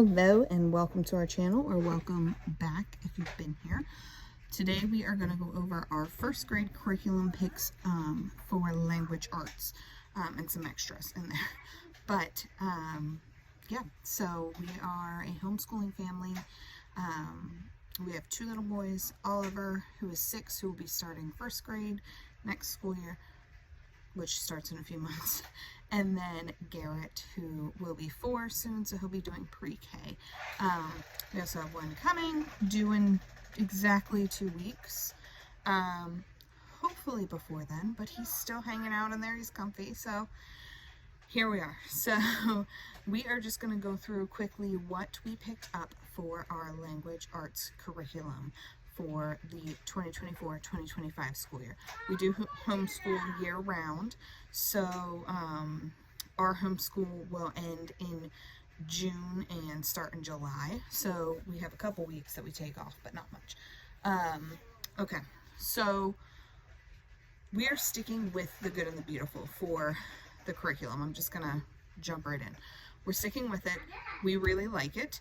Hello and welcome to our channel, or welcome back if you've been here. Today we are going to go over our first grade curriculum picks for language arts and some extras in there. But yeah, so we are a homeschooling family. We have two little boys, Oliver, who is 6, who will be starting first grade next school year, which starts in a few months, and then Garrett, who will be 4 soon, so he'll be doing pre-K. We also have one coming, due in exactly 2 weeks, hopefully before then, but he's still hanging out in there, he's comfy, so here we are. So we are just going to go through quickly what we picked up for our language arts curriculum for the 2024-2025 school year. We do homeschool year round, so our homeschool will end in June and start in July, so we have a couple weeks that we take off, but not much. Okay, so we are sticking with the good and the beautiful for the curriculum. I'm just gonna jump right in. We're sticking with it. We really like it.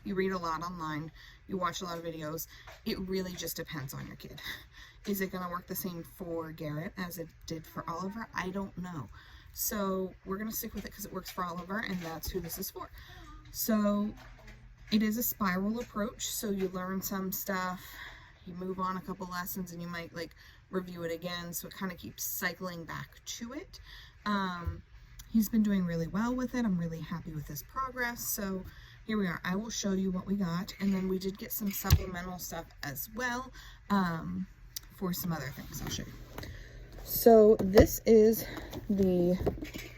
You read a lot online, you watch a lot of videos. It really just depends on your kid. Is it going to work the same for Garrett as it did for Oliver? I don't know. So we're going to stick with it because it works for Oliver, and that's who this is for. So it is a spiral approach, so you learn some stuff, you move on a couple lessons, and you might like review it again, so it kind of keeps cycling back to it. He's been doing really well with it. I'm really happy with his progress, so here we are. I will show you what we got, and then we did get some supplemental stuff as well for some other things. I'll show you. So this is the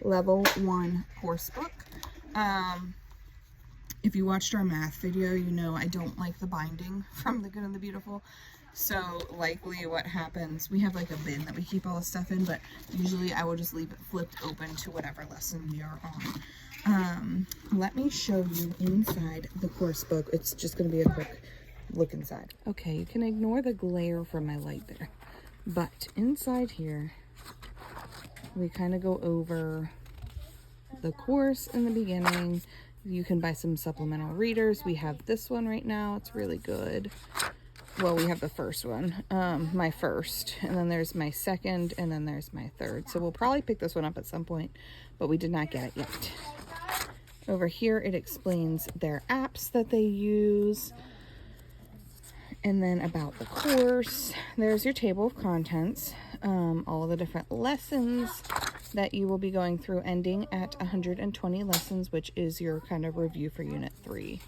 level 1 course book. If you watched our math video, you know I don't like the binding from The Good and the Beautiful. So likely what happens, we have like a bin that we keep all the stuff in, but usually I will just leave it flipped open to whatever lesson we are on. Let me show you inside the course book. It's just going to be a quick look inside. Okay, you can ignore the glare from my light there, but inside here we kind of go over the course in the beginning. You can buy some supplemental readers. We have this one right now. It's really good. Well, we have the first one, my first, and then there's my second, and then there's my third. So we'll probably pick this one up at some point, but we did not get it yet. Over here, it explains their apps that they use, and then about the course. There's your table of contents, all of the different lessons that you will be going through, ending at 120 lessons, which is your kind of review for Unit 3.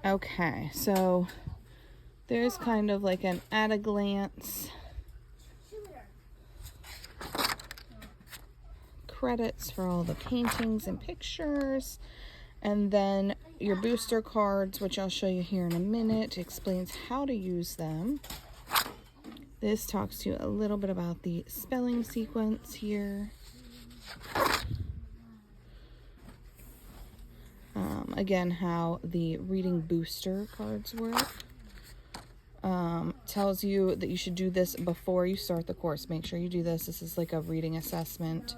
Okay, so there's kind of like an at a glance credits for all the paintings and pictures, and then your booster cards, which I'll show you here in a minute, explains how to use them. This talks to you a little bit about the spelling sequence here. Again, how the reading booster cards work. Tells you that you should do this before you start the course. Make sure you do this. This is like a reading assessment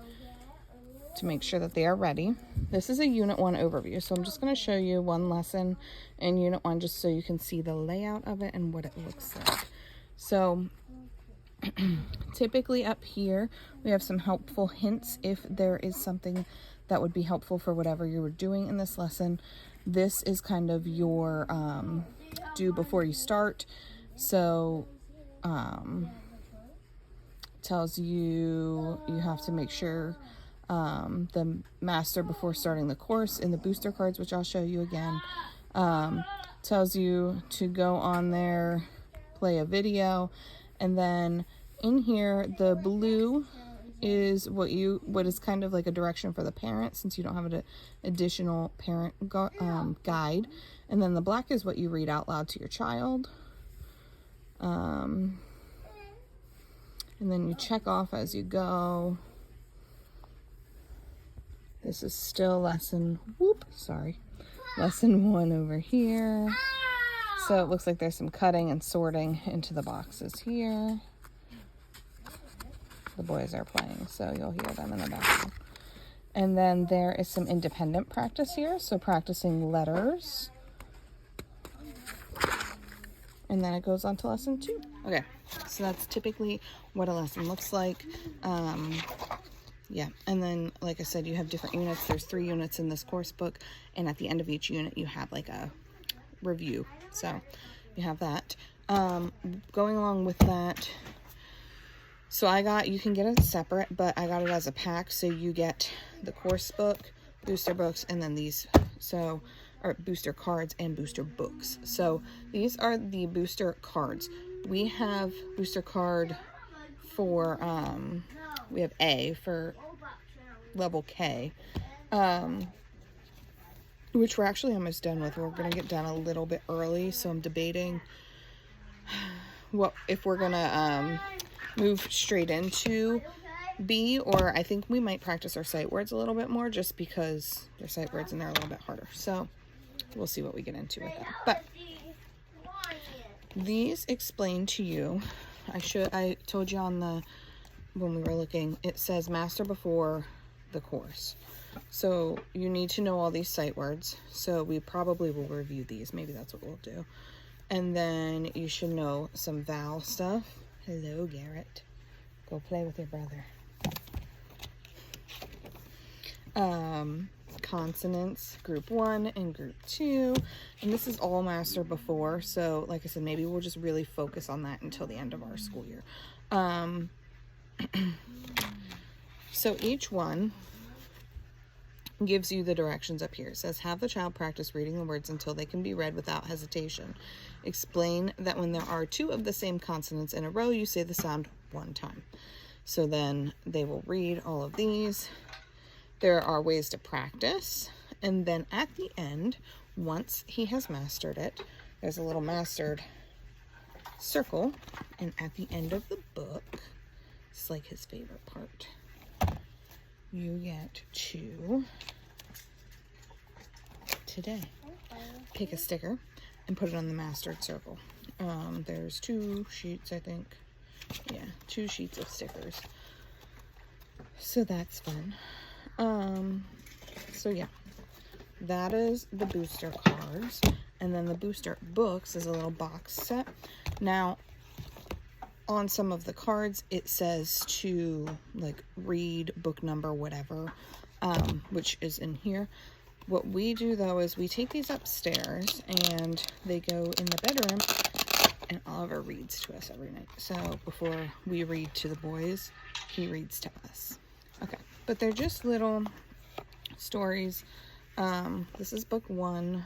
to make sure that they are ready. This is a Unit 1 overview, so I'm just going to show you one lesson in Unit 1 just so you can see the layout of it and what it looks like. So typically up here we have some helpful hints if there is something that would be helpful for whatever you were doing in this lesson. This is kind of your do before you start. So tells you you have to make sure the master before starting the course in the booster cards, which I'll show you again. Tells you to go on there, play a video, and then in here the blue is what is kind of like a direction for the parent, since you don't have an additional parent guide, and then the black is what you read out loud to your child, and then you check off as you go. This is still lesson 1 over here. So it looks like there's some cutting and sorting into the boxes here. The boys are playing, so you'll hear them in the background. And then there is some independent practice here. So practicing letters. And then it goes on to lesson 2. Okay, so that's typically what a lesson looks like. Yeah, and then like I said, you have different units. There's 3 units in this course book, and at the end of each unit you have like a review. So you have that. Going along with that, so you can get it separate, but I got it as a pack. So you get the course book, booster books, and then these, or booster cards and booster books. So these are the booster cards. We have booster card for, we have A for level K, which we're actually almost done with. We're going to get done a little bit early, so I'm debating if we're going to move straight into B, or I think we might practice our sight words a little bit more, just because they're sight words and they're a little bit harder. So we'll see what we get into with that. But these explain to you, I told you when we were looking, it says master before the course. So you need to know all these sight words. So we probably will review these. Maybe that's what we'll do. And then you should know some vowel stuff. Hello, Garrett. Go play with your brother. Consonants, group 1 and group 2. And this is all master before. So like I said, maybe we'll just really focus on that until the end of our school year. So each one gives you the directions up here. It says, have the child practice reading the words until they can be read without hesitation. Explain that when there are 2 of the same consonants in a row, you say the sound 1 time. So then they will read all of these. There are ways to practice. And then at the end, once he has mastered it, there's a little mastered circle. And at the end of the book, it's like his favorite part, you get to today pick a sticker and put it on the mastered circle. There's 2 sheets, I think. Yeah, 2 sheets of stickers. So that's fun. So yeah, that is the booster cards. And then the booster books is a little box set. Now, on some of the cards, it says to like read book number, whatever, which is in here. What we do though is we take these upstairs and they go in the bedroom, and Oliver reads to us every night. So before we read to the boys, he reads to us. Okay, but they're just little stories. This is book 1.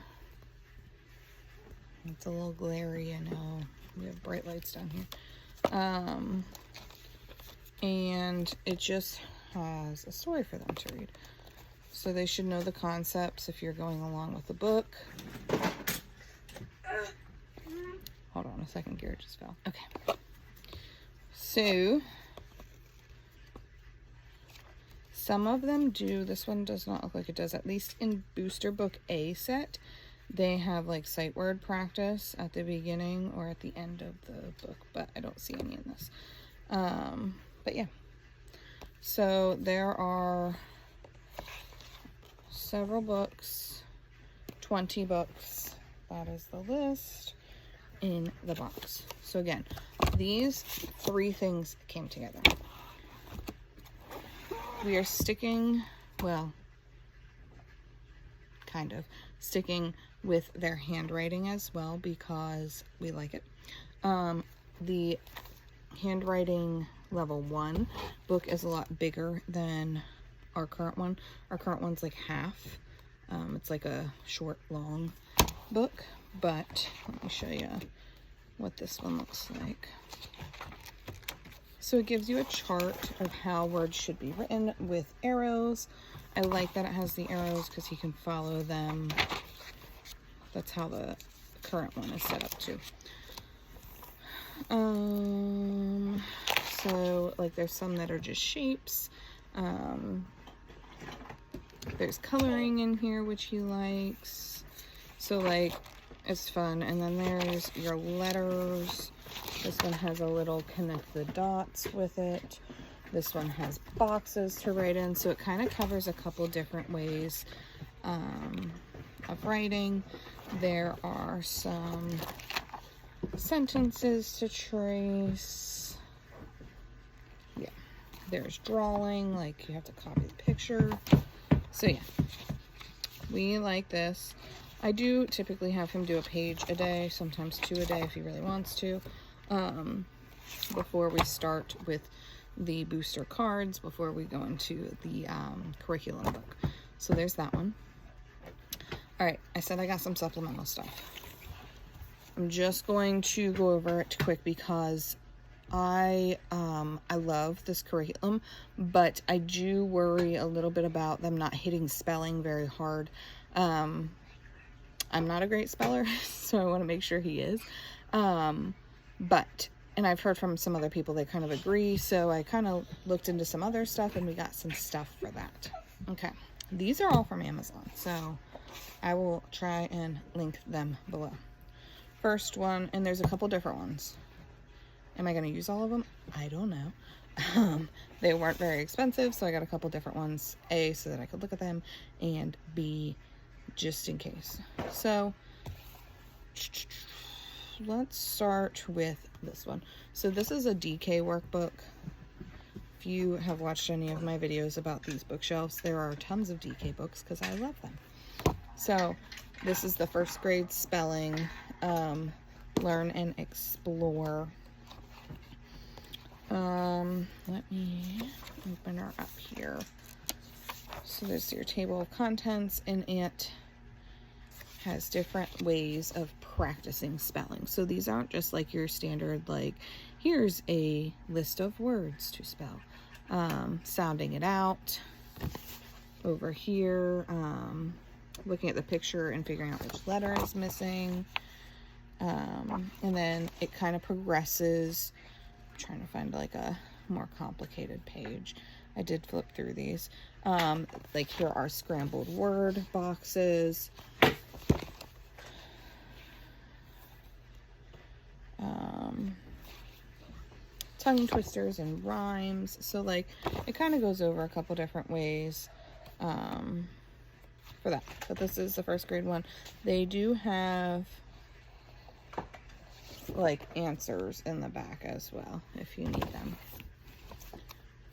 It's a little glary, I know. We have bright lights down here. And it just has a story for them to read. So they should know the concepts if you're going along with the book. Hold on a second, Garrett just fell. Okay. So, some of them do, this one does not look like it does, at least in Booster Book A set. They have like sight word practice at the beginning or at the end of the book, but I don't see any in this. But yeah, so there are several books, 20 books. That is the list in the box. So again, these 3 things came together. We are sticking, well, kind of sticking with their handwriting as well because we like it. The handwriting level 1 book is a lot bigger than our current one. Our current one's like half. It's like a short, long book, but let me show you what this one looks like. So it gives you a chart of how words should be written with arrows. I like that it has the arrows because he can follow them. That's how the current one is set up too. So like there's some that are just shapes. There's coloring in here, which he likes. So like it's fun. And then there's your letters. This one has a little connect the dots with it. This one has boxes to write in, so it kind of covers a couple different ways of writing. There are some sentences to trace. Yeah, there's drawing, like you have to copy the picture. So yeah, we like this. I do typically have him do a page a day, sometimes 2 a day if he really wants to, before we start with the booster cards, before we go into the curriculum book. So there's that one. All right, I said I got some supplemental stuff. I'm just going to go over it quick because I love this curriculum, but I do worry a little bit about them not hitting spelling very hard. I'm not a great speller, so I want to make sure he is. And I've heard from some other people, they kind of agree, so I kind of looked into some other stuff, and we got some stuff for that. Okay, these are all from Amazon, so I will try and link them below. First one, and there's a couple different ones. Am I going to use all of them? I don't know. They weren't very expensive, so I got a couple different ones. A, so that I could look at them, and B, just in case. So let's start with this one. So this is a DK workbook. If you have watched any of my videos about these bookshelves, there are tons of DK books because I love them. So this is the first grade spelling, learn and explore. Let me open her up here. So there's your table of contents, and it has different ways of practicing spelling. So these aren't just like your standard, like, here's a list of words to spell. Sounding it out. Over here, looking at the picture and figuring out which letter is missing. And then it kind of progresses. I'm trying to find like a more complicated page. I did flip through these. Like here are scrambled word boxes. Tongue twisters and rhymes. So like it kind of goes over a couple different ways for that. But this is the first grade one. They do have like answers in the back as well if you need them.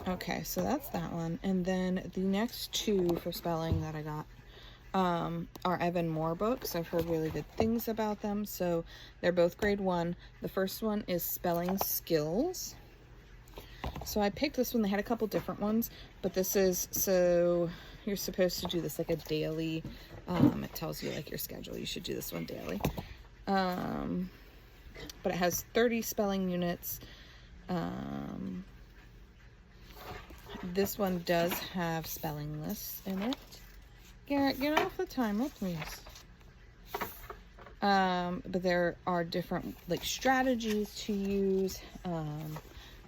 Okay, so that's that one. And then the next two for spelling that I got are Evan Moore books. I've heard really good things about them. So they're both grade 1. The first one is Spelling Skills. So I picked this one. They had a couple different ones, but this is, so you're supposed to do this like a daily, it tells you like your schedule. You should do this one daily. But it has 30 spelling units. This one does have spelling lists in it. Garrett, get off the timer, please. But there are different like strategies to use.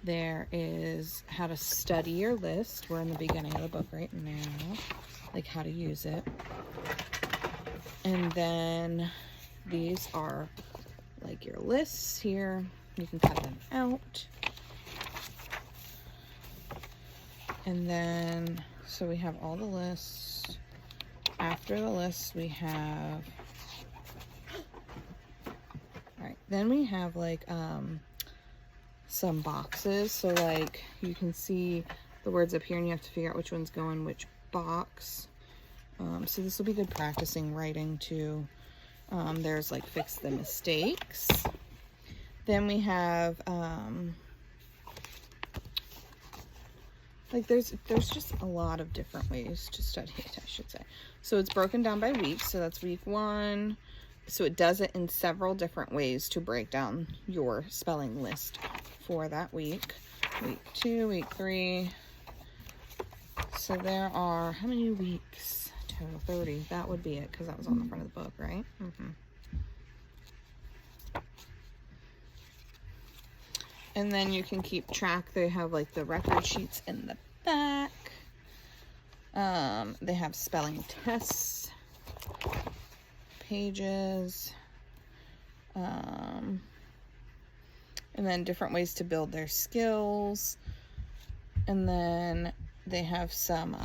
There is how to study your list. We're in the beginning of the book right now, like how to use it. And then these are like your lists here. You can cut them out. And then, so we have all the lists. After the lists, we have, all right, then we have like some boxes. So like you can see the words up here and you have to figure out which one's go in which box. So this will be good practicing writing too. There's like fix the mistakes. Then we have like there's just a lot of different ways to study it, I should say. So it's broken down by weeks. So that's week 1. So it does it in several different ways to break down your spelling list for that week. Week 2, week 3. So there are, how many weeks? Total 30. That would be it because that was on the front of the book, right? And then you can keep track. They have like the record sheets in the back. They have spelling tests, pages, and then different ways to build their skills. And then they have some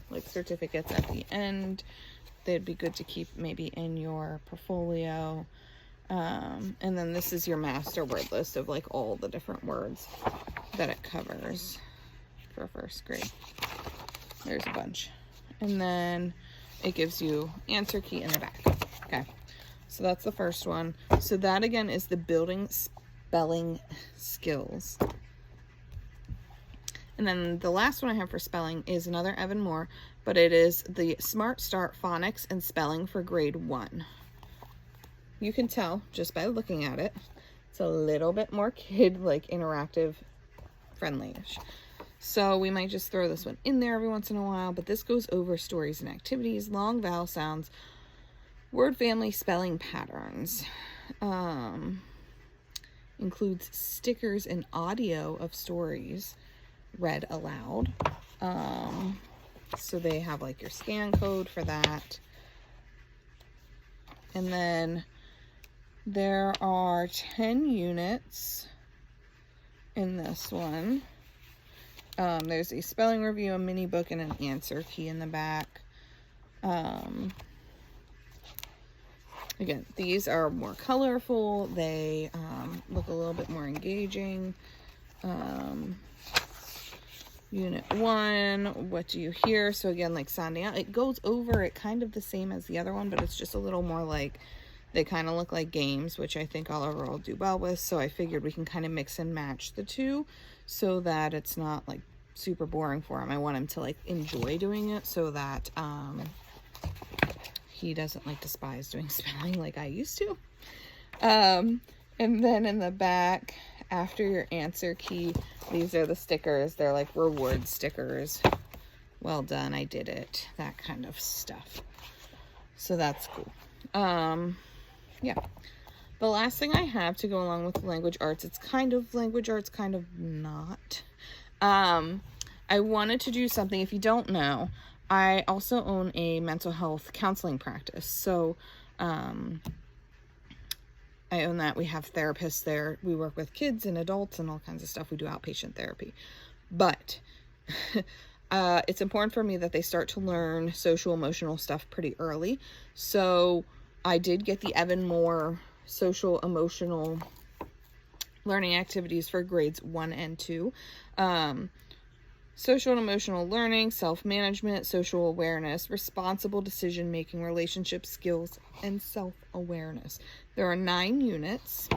like certificates at the end. They'd be good to keep maybe in your portfolio. And then this is your master word list of like all the different words that it covers for first grade. There's a bunch. And then it gives you answer key in the back. Okay, so that's the first one. So that again is the building spelling skills. And then the last one I have for spelling is another Evan Moore, but it is the Smart Start Phonics and Spelling for grade 1. You can tell just by looking at it, it's a little bit more kid, like interactive, friendly-ish. So we might just throw this one in there every once in a while, but this goes over stories and activities, long vowel sounds, word family spelling patterns. Includes stickers and audio of stories read aloud. So they have like your scan code for that. And then there are 10 units in this one. There's a spelling review, a mini book, and an answer key in the back. Again, these are more colorful. They look a little bit more engaging. Unit 1, what do you hear? So again, like sounding out, it goes over it kind of the same as the other one, but it's just a little more like, they kind of look like games, which I think Oliver will do well with. So I figured we can kind of mix and match the two so that it's not like super boring for him. I want him to like enjoy doing it so that he doesn't like despise doing spelling like I used to. And then in the back, after your answer key, these are the stickers. They're like reward stickers. Well done, I did it. That kind of stuff. So that's cool. Yeah. The last thing I have to go along with language arts, it's kind of language arts, kind of not. I wanted to do something, if you don't know, I also own a mental health counseling practice. So, I own that. We have therapists there. We work with kids and adults and all kinds of stuff. We do outpatient therapy. But it's important for me that they start to learn social emotional stuff pretty early. So I did get the Evan Moore social emotional learning activities for grades 1 and 2. Social and emotional learning, self-management, social awareness, responsible decision-making, relationship skills, and self-awareness. There are 9 units.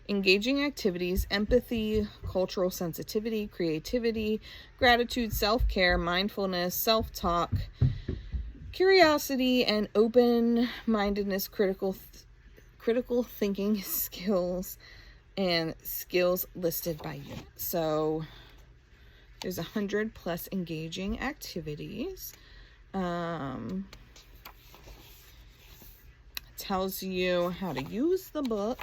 Engaging activities, empathy, cultural sensitivity, creativity, gratitude, self-care, mindfulness, self-talk, curiosity, and open-mindedness, critical thinking skills, and skills listed by unit. So there's 100 plus engaging activities. Tells you how to use the book.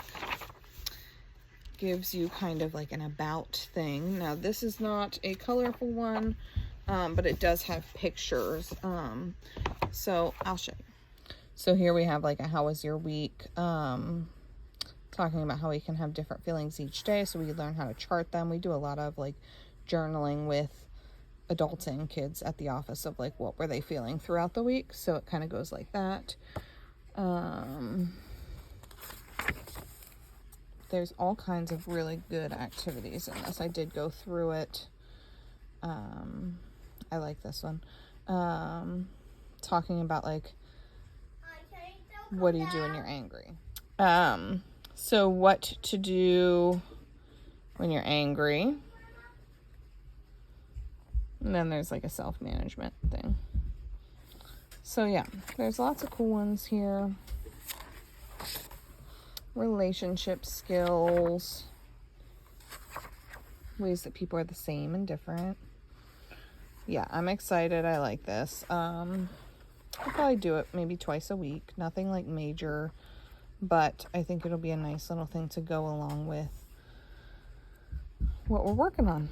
Gives you kind of like an about thing. Now this is not a colorful one, but it does have pictures. So I'll show you. So here we have like a how was your week, talking about how we can have different feelings each day. So we learn how to chart them. We do a lot of like journaling with adulting kids at the office of like what were they feeling throughout the week. So it kind of goes like that. There's all kinds of really good activities in this. I did go through it. I like this one. Talking about like, what do you do when you're angry? So what to do when you're angry. And then there's like a self-management thing. So yeah, there's lots of cool ones here. Relationship skills. Ways that people are the same and different. Yeah, I'm excited. I like this. I'll probably do it maybe twice a week. Nothing like major, but I think it'll be a nice little thing to go along with what we're working on.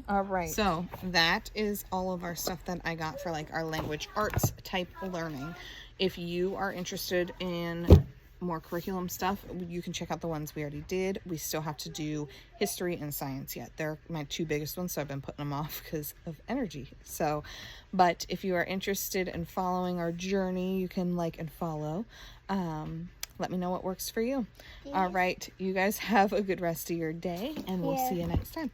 All right. So that is all of our stuff that I got for like our language arts type learning. If you are interested in more curriculum stuff, you can check out the ones we already did. We still have to do history and science yet. They're my two biggest ones, so I've been putting them off because of energy. So, but if you are interested in following our journey, you can like and follow. Let me know what works for you. All right, you guys have a good rest of your day, and we'll see you next time.